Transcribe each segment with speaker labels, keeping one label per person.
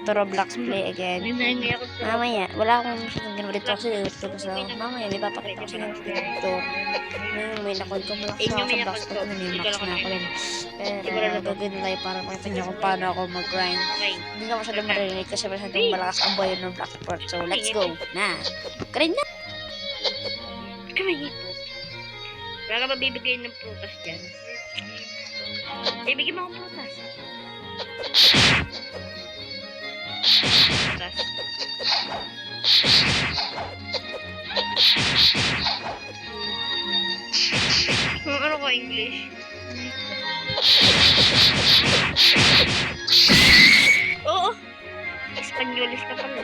Speaker 1: to Roblox play again. Mamaya, wala akong ganito kasi dito ko sa mamaya may papakita ko sa dito. Ngayon may nakod ko malaki sa Roblox pag nanimax na ako rin. Pero gagawin live para makita niyo kung paano ako mag-grind. Hindi ka masyadong marinig kasi masyadong malakas ang boy ng Blackport. So let's go na! Grind na!
Speaker 2: Wala ka mabibigay ng prutas dyan. Bibigyan mo akong prutas. Ano ko English? Oo. Espanyolis ka pala.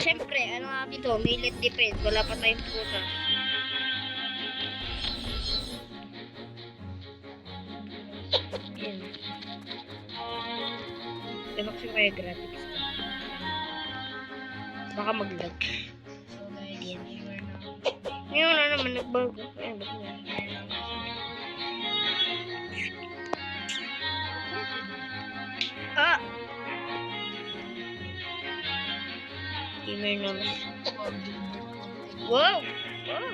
Speaker 2: Siyempre, ano nga dito, millet defense, wala pa tayong prutas. Yan. Ganok siya kaya graphics. Baka mag-lag. Ngayon na naman, nagbago. Ayan, ba't nga? Ah! Gamer naman. Wow! Wow!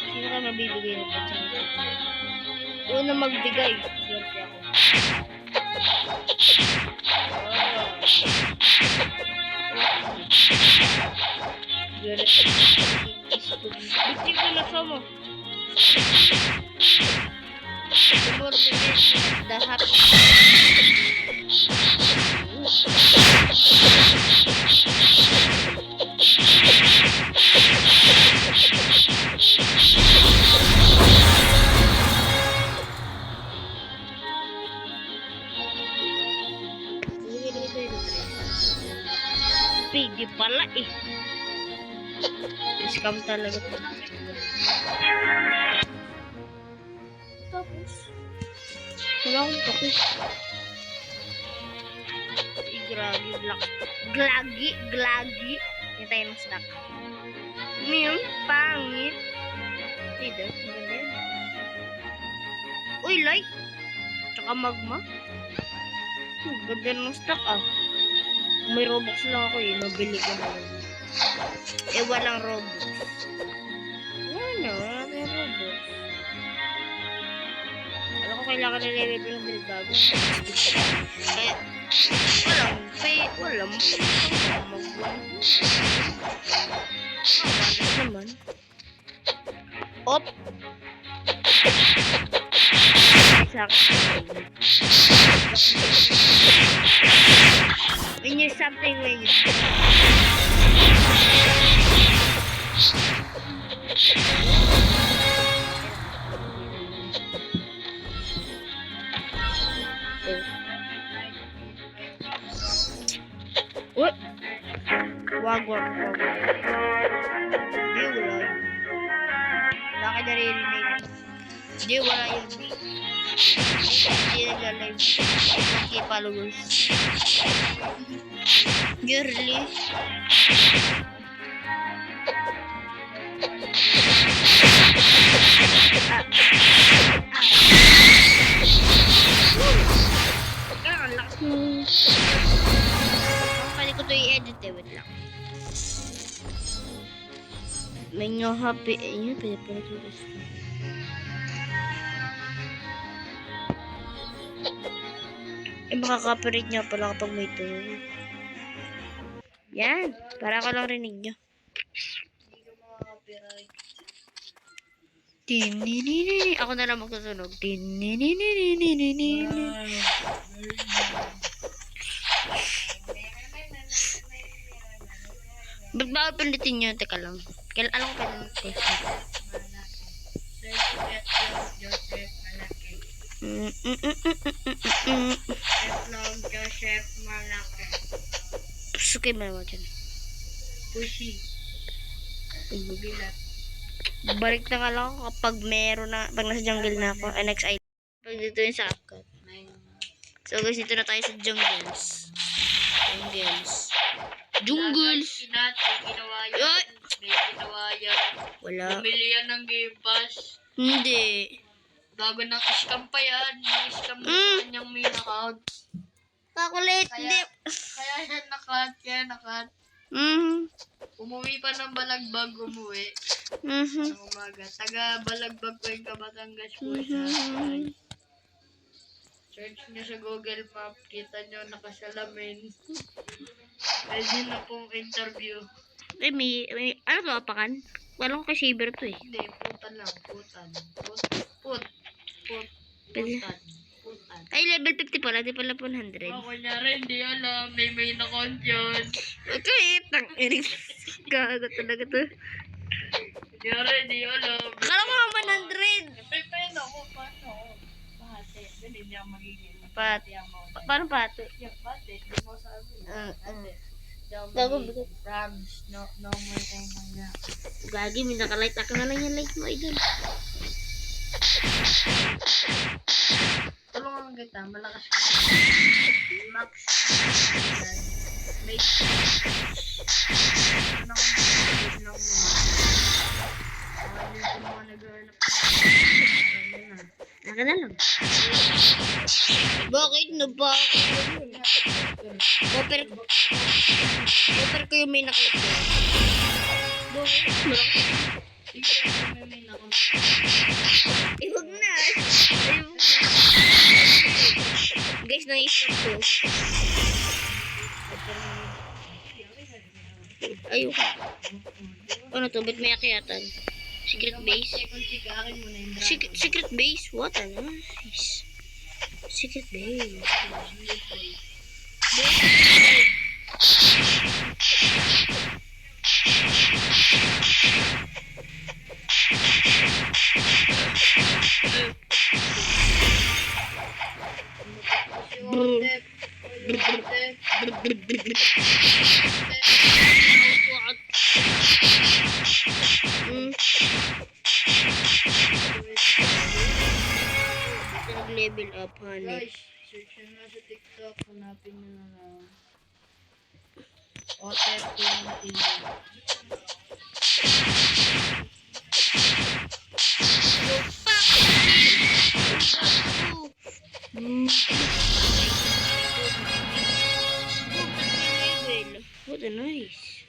Speaker 2: Sino ka mabibigay na po? Una magbigay. Swerte ako. Bitin ko na sa mo. Siguro dahat. Pwede pala eh. Scam talaga to. Tapos wala akong tapos. Glagi. Yan tayo ng stock. Miyong pangit. Dito, maganda yan. Uy, like. Tsaka magma. Ganda ng stock ah. Kung may Robux lang ako eh, nabili ko na lang. Eh, walang Robux. Ano, wala tayong Robux. Alam ko kailangan na level ko ng bago. Kaya, walang mag-1. Naman. Op! When you're something when you what? Wag. Di wala yun. Bakit naririnig? Di wala yun. Hindi nagla-live. Okay, followers. Girly. Ang lakas mo. Pwede ko ito i-edit eh. Wait lang. May nga happy. Ayun, pwede pala ito. Eh, makaka-copyright niya pala kapag may tunog. Yan. Para ka lang rinig nyo. Tininini. Ako na lang magsusunog. Tininini. Ba't ba pilitin nyo? Teka lang. Alam ko pwede mag-test. Joseph Malaki. Suki mo naman dyan. Pushy. Bilat.
Speaker 1: Balik na nga lang ako kapag meron na, pag nasa jungle na ako, next island. Pag dito yun sa Upcut. So guys, dito na tayo sa jungles. Jungles! Ay! Wala.
Speaker 2: Bumili yan ng Game Pass.
Speaker 1: Hindi.
Speaker 2: Bago ng scam pa yan. Scam na sa kanyang main account.
Speaker 1: Kakulit. Hindi.
Speaker 2: Kaya yan nakat. Umuwi pa ng Balagbag, umuwi. Ng umaga. Taga Balagbag ko yung Batangas po siya. Search nyo sa Google Map, kita nyo nakasalamin. Pwede na pong interview.
Speaker 1: May ano to, apakan? Walang ko kay Saber to eh.
Speaker 2: Hindi, putan lang. Putan.
Speaker 1: Pwede. Ay, level 50 pala, di pala 100.
Speaker 2: Kunyari, hindi alam. May main account yun.
Speaker 1: Okay, tang-inig. Gago talaga to.
Speaker 2: Kunyari, hindi alam.
Speaker 1: Akala ko nga 100.
Speaker 2: Pipin ako, paano? Pahati. Ganun niya magiging.
Speaker 1: Paano pati?
Speaker 2: Yung pati, di mo sabi.
Speaker 1: Gago, bigat.
Speaker 2: Promise, no more time lang niya.
Speaker 1: Gagi, may nakalight. Ako na lang yung light mo, idol.
Speaker 2: Tulungan kita, malakas ka. Max. May ano kung nag-iis lang naman. Yung mga nag-earnap na.
Speaker 1: Naka na lang. Bakit? Naba ako. Popper ko yung may nakita. Bakit?
Speaker 2: Sige, may main account.
Speaker 1: Huwag na. Guys, nang-stop ko. Ayoko. Ano to? Ba't may akyatan? Secret base? Secret base? What? Ano? Secret base. Level up, honey.
Speaker 2: Guys, search nyo na sa TikTok, hanapin nyo na lang. Otep TV.
Speaker 1: What a nice.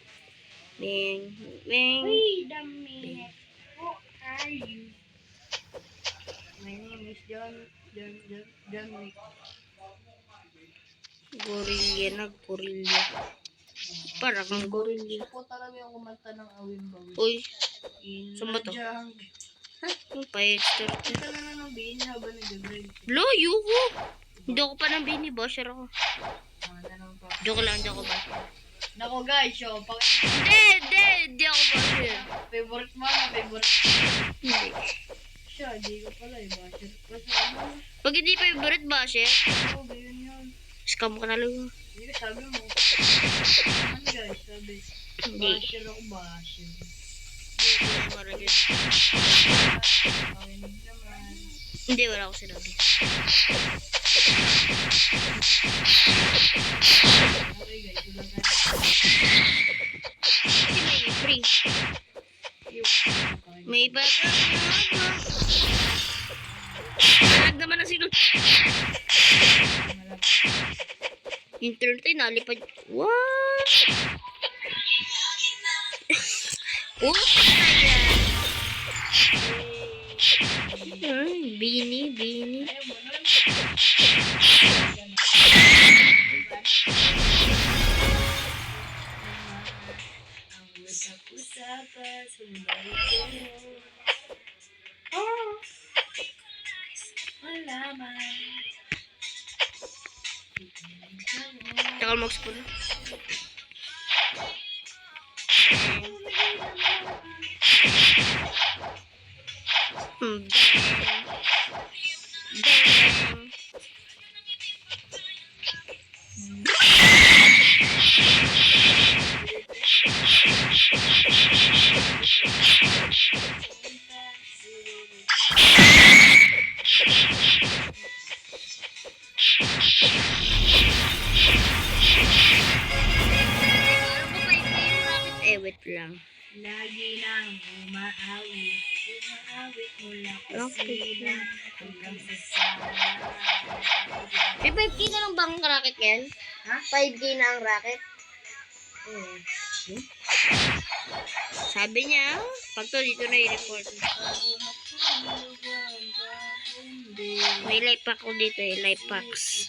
Speaker 1: Bang, bang.
Speaker 2: Wait a minute. Who are you? My name is John Wick.
Speaker 1: Gorilla na, gorilla. Parang kang gorilla.
Speaker 2: Ako talaga yung kumanta ng Awin Bawi.
Speaker 1: Uy,
Speaker 2: In
Speaker 1: saan ba to?
Speaker 2: the jungle.
Speaker 1: ang pa-extra.
Speaker 2: Ito na lang ang bihin habang nag-grind.
Speaker 1: Layo ko. Hindi ako pa ng bini, basher ako. Joke lang, hindi ako basher.
Speaker 2: Nako guys, so, pag
Speaker 1: Hindi ako basher.
Speaker 2: favorite mo na, favorite
Speaker 1: Hindi.
Speaker 2: siya, di ko pala eh, basher. Kasi ano,
Speaker 1: Pag hindi favorite basher,
Speaker 2: ano, yun yun.
Speaker 1: scam ka na lang.
Speaker 2: Hindi ka sabi mo. Ano guys, sabi,
Speaker 1: Hindi.
Speaker 2: basher ako, basher.
Speaker 1: Maragin.
Speaker 2: Makinig naman.
Speaker 1: Hindi, wala ako sinabi.
Speaker 2: Okay guys, wala ka.
Speaker 1: Kasi may free. May baga. Talag naman na sino. Yung turn tayo, nalipad. What? Oh, kaya. Ay, bini.
Speaker 2: Ayaw mo nun. Ang usap-usapan, sumay ko. Oh, malaman.
Speaker 1: Takal mo explore. Bang.
Speaker 2: Alam ko 5K yung racket. Wait lang.
Speaker 3: Lagi nang umaawit mula kusina hanggang sa sala.
Speaker 2: May 5K na lang bang racket yan?
Speaker 3: Ha?
Speaker 2: 5K na ang racket?
Speaker 3: Oo.
Speaker 2: Sabi niya, pag to dito na i-report. May life pack ko dito life packs.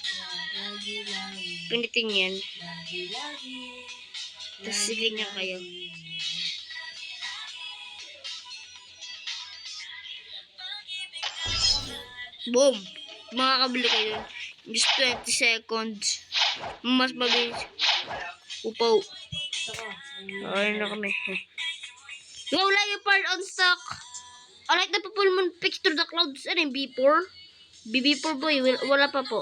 Speaker 2: Pinitin yan. Tapos sige niya kayo. Boom! Makakabili kayo. Just 20 seconds. Mas mabilis. Upaw. Ayun na kami. Wow, Leopard on stock. I like the performance picture the clouds. Ano yung B4? BB4 boy. Wala pa po.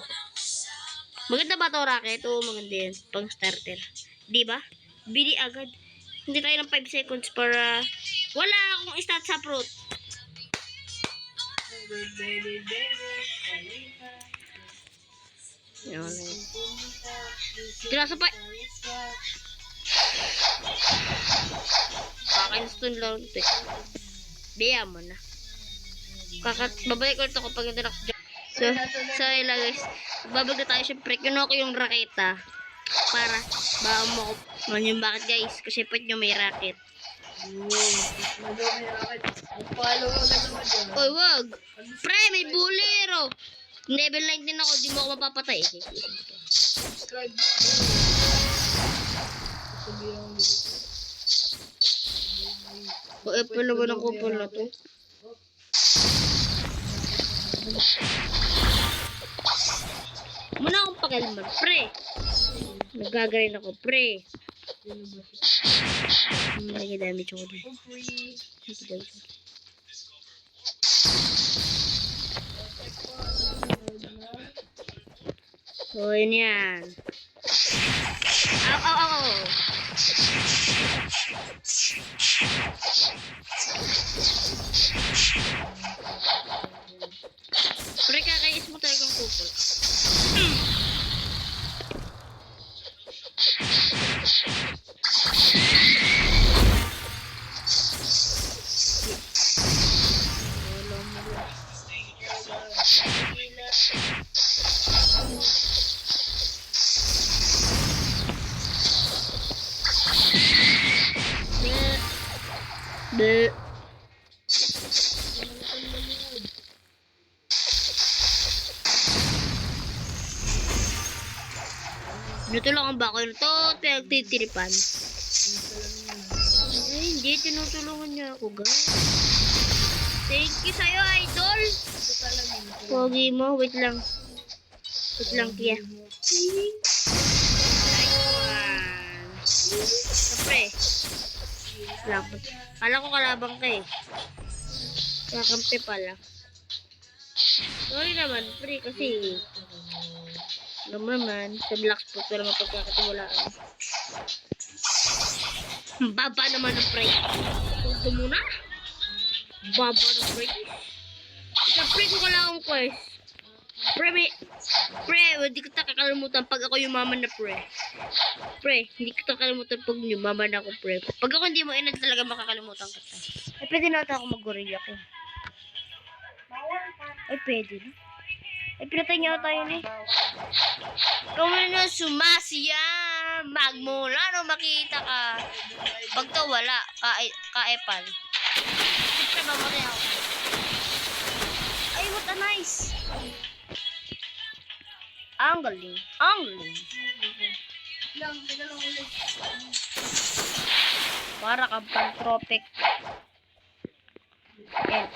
Speaker 2: Maganda ba ito racket? Oo, maganda yan. Pang starter. Di ba? Bili agad. Hindi tayo ng 5 seconds para... Wala akong stat sa fruit. Yan. Tira sa pa... Kaka-install lang ito eh. Diya mo na. Babalik ko ito kapag ito So yun lang guys. Babag na tayo syempre. Kinuha ko yung raketa. Para baka mo ko. Yung bakit guys? Kasi pwede nyo may racket. Oy, wag. Pre, may bulero. Level 19 ako. Di mo ako mapapatay.
Speaker 3: Subscribe.
Speaker 2: Pala ba ng kupal na to? Muna akong pakialaman, pre. Nagagarain ako, pre. Lagi damage ako dito. Lagi damage ako. So, yun yan. Ow, ow, ow, ow. Pre, kakayis mo talagang kupal. Bleh. Dito lang ang bako nito, pinagtitiripan. Ay, hindi, tinutulungan niya ako, guys. Thank you sa'yo, idol. Pogi mo, wait lang. Wait lang, Kia. Siyempre. Kala ko kalabang ka eh. Kakampi pala. Sorry naman, pre, kasi naman, sa black spot wala mapagkakatiwalaan. Baba naman ang pre. Punto muna. Baba ng pre. Sa pre ko kala akong quest. Pre, hindi ko kakalimutan pag ako yumaman na pre. Pre, hindi ko kakalimutan pag yumaman ako pre. Pag ako hindi mo inad talaga makakalimutan kita. Ay, pwede na ata ako mag-gorilla ko. Ay, pwede na. Ay, pinatay niya tayo ni. Kung ano sumasiya, magmula no makita ka. Pag to wala, kaepal. Siyempre, mamatay ako. Ay, what a nice. Ang galing. Ang galing. Para kang pantropic. And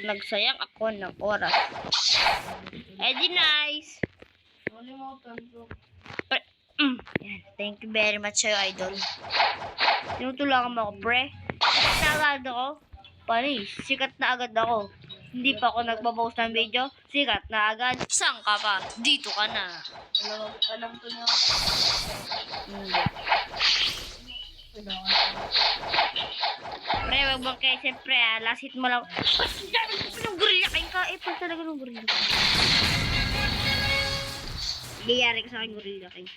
Speaker 2: nagsayang ako ng oras. Eh di nice. Yan. Thank you very much sa'yo, idol. Tinutulungan mo ako, pre. Sikat na agad ako. Panis, sikat na agad ako. Hindi pa ako nagbabawas ng video. Sikat na agad. Saan ka pa? Dito ka na.
Speaker 3: Alam ko na.
Speaker 2: Hindi. Pre, wag mo kayo. Siyempre, last hit mo lang. Mas dami ko ng gorilla. Kain ka. Pag talaga ng gorilla. Gayari ka sa akin, Gorilla King.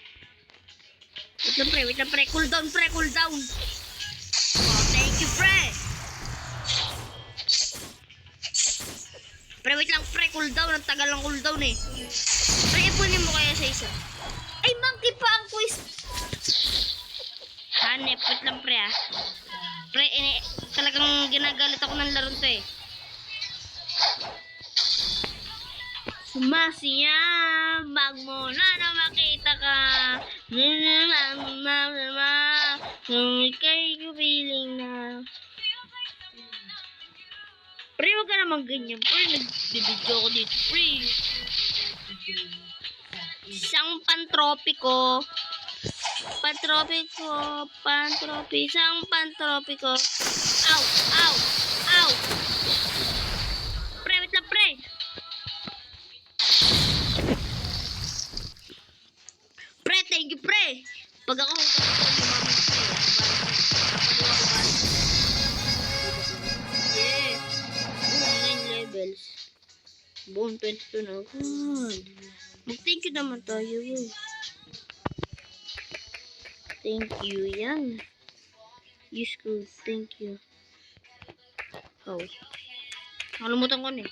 Speaker 2: Wait lang pre. Cool down. Oh, thank you, pre. Pre, wait lang, pre. Cool down. Ang tagal ng cool down eh. Pre, ipunin mo kaya sa isa. Ay, monkey pa ang quiz. Hanep, wait lang, pre ah. Pre, talagang ginagalit ako ng laro to eh. Sumasiyambag mo na makita ka. Kung ika'y feeling na. Pre, wag ka naman ganyan. Pre, nagbibidyo ako dito. Pre. Isang pantropiko. Isang pantropiko. Ow. Pre, wait lang, pre. Pre, thank you, pre. Pag ako hutas ko, lumamig pre. Yeah. 9 levels. Buong 22 na. God. Mag-thank you naman tayo eh. Thank you, yan. Use code, thank you. Oh. Nakalimutan ko na eh.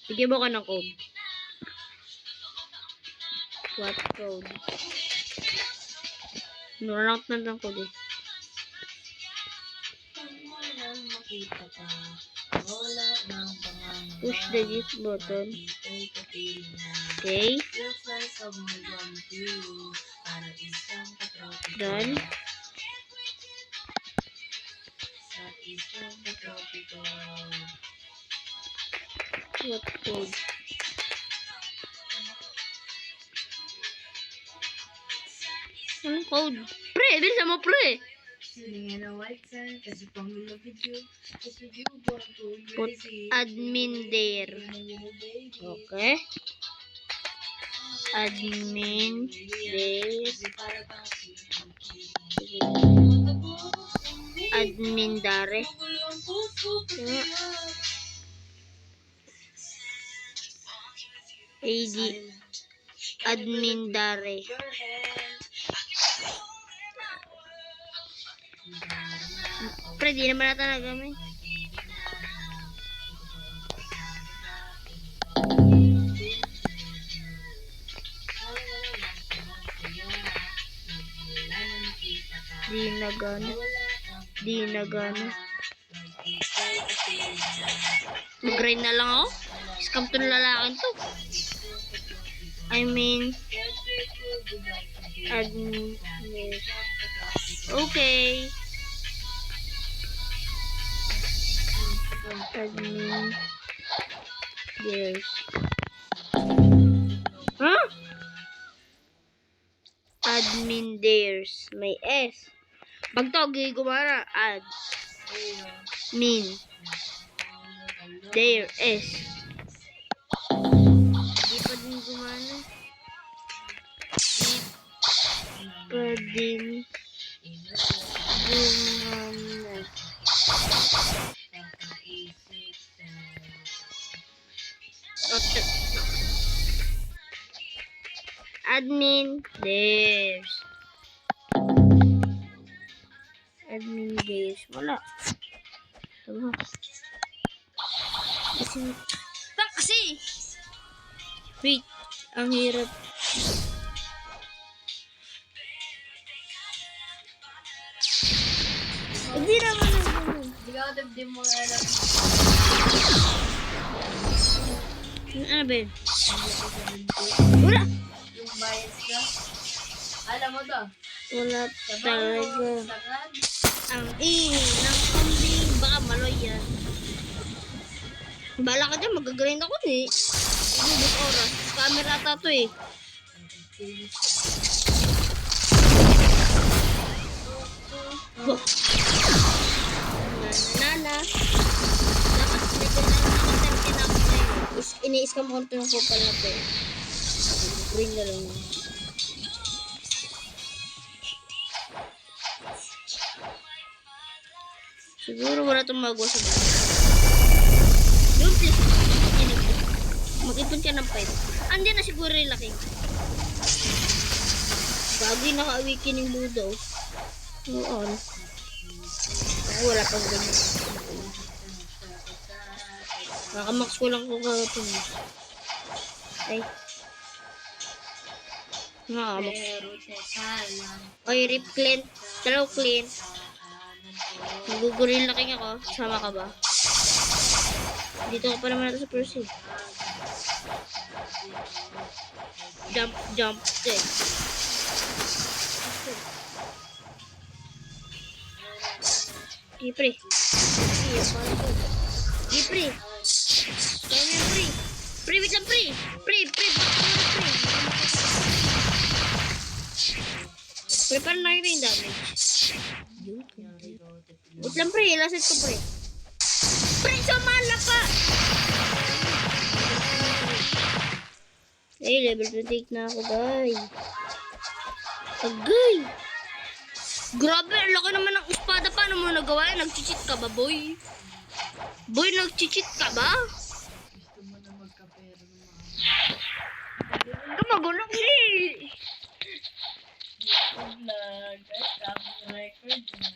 Speaker 2: Sige mo ka ng code. What code? Narout na lang code eh.
Speaker 3: Makita ka. Wala ng pangalan.
Speaker 2: Push the gift button. Okay.
Speaker 3: Your flies of my one view. Para isang patropiko.
Speaker 2: Done.
Speaker 3: Sa isang patropiko.
Speaker 2: What code? Anong code? Pre, bilisan mo pre!
Speaker 3: Singing a white sign. Kasi pang love video. Kasi you born to
Speaker 2: Put
Speaker 3: crazy.
Speaker 2: admin there. Okay. Admin there. Admin dare. AD. Admin dare. Pre, di naman natin nagamit. Di nagana. Mag-grind na lang ako. Scam to lalaking to. I mean, admin. Okay. Admin. Yes. Huh? Admin theirs. May S. Pag to, gumana. Ad. Min. There. S. Di pa din gumana. Di pa din gumana. Admin theirs. Admin theirs. Wala. Tama. Kasi. Wait. Ang hirap. Hindi naman ang ganun.
Speaker 3: Hindi ka di mo alam.
Speaker 2: Ano ba yun? Wala.
Speaker 3: Yung bias ka. Alam mo to.
Speaker 2: Wala talaga.
Speaker 3: Sakad.
Speaker 2: Ang ng kambing. Baka maloy yan. Bala ka dyan, mag-grind ako eh. Ibubot oras. Camera ata to eh. Wow. Nana. Dapat sinigil na lang ako 30 na ako sa'yo. Ini-scam ko ito yung kupal na to eh. Grind na lang yun. Siguro wala itong magawa sa bahay. Doon, please. siya ng 5. Andiyan na siguro yung laki. Bago yung naka-awakening mode daw. Oo. Ako wala pang ganyan. Nakamax ko lang ko kahapon. Ay. Nakamax.
Speaker 3: Pero teka lang.
Speaker 2: Oy, rip Clint. Hello, Clint. Naguguril king ako. Sama ka ba? Dito ka pa naman natin sa Percy. Jump, jump. Okay. Pre. Pre. Kaya mo yung pre. Pre, wait lang pre. Pre. Pre, parang nakita yung damage. Wait lang pre, lasit ko pre. Pre, sumala ka! Ay, level 28 na ako, guys. Agay! Grabe, ang laki naman ng espada. Paano mo nagawa yan? Nag-cheat ka ba, boy? Boy, nag-cheat ka ba?
Speaker 3: Gusto mo na magkapera ng mga
Speaker 2: Kamagulo eh!
Speaker 3: vlog. Tapos record na.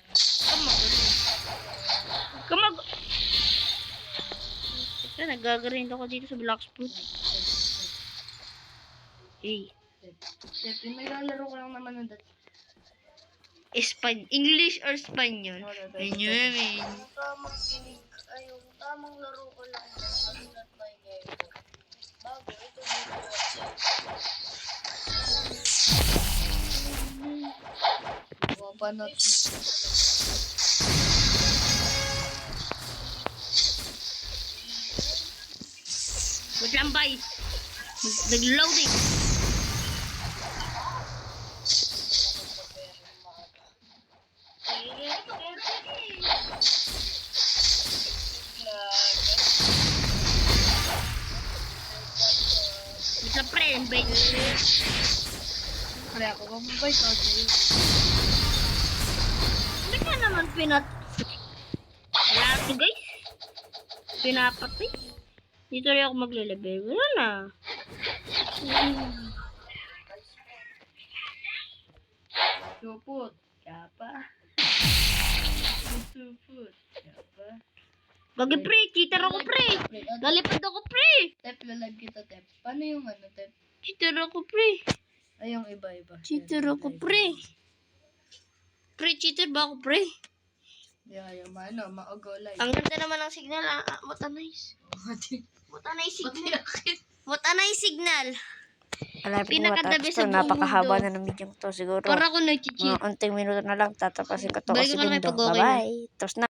Speaker 2: Kamagulo. Siyempre, nagagarind ako dito sa Blacksport. Hey.
Speaker 3: Siyempre, may lalaro ko lang naman ng dati.
Speaker 2: English or Spanyol? Ayun yun.
Speaker 3: Yung tamang laro ko lang. I'm not my game. Bago, ito dito. Wapanot.
Speaker 2: Wait lang, bay. Nag-loading. Wait lang, pre. Bait.
Speaker 3: Kaya ako mababait ako sa'yo.
Speaker 2: Ba't ka naman Wala to, guys. Pinapatay. Dito rin ako magle-level. Wala na.
Speaker 3: Supot. Kapa. Supot. Kapa.
Speaker 2: Gagi, pre. Cheater ako, pre. Lalipad ako, pre.
Speaker 3: Tep, lalag kita, Tep. Paano yung ano, Tep?
Speaker 2: Cheater ako, pre.
Speaker 3: Ay, yung iba-iba.
Speaker 2: Cheater ako, pre. Pre, cheater ba ako, pre?
Speaker 3: Yung ano, maogolay.
Speaker 2: Ang ganda naman ng signal. What a nice. What a nice signal. What a nice signal.
Speaker 1: Alam mo
Speaker 2: Pinaka-the
Speaker 1: matapos
Speaker 2: best
Speaker 1: to,
Speaker 2: sa buong
Speaker 1: napakahaba
Speaker 2: mundo.
Speaker 1: na ng video to siguro.
Speaker 2: Para ako nag-cheat.
Speaker 1: Mga unting minuto na lang, tatapasin ko to
Speaker 2: Balik
Speaker 1: kasi
Speaker 2: ko na kayo
Speaker 1: segundo.
Speaker 2: pag okay na.
Speaker 1: Bye-bye. Tapos na.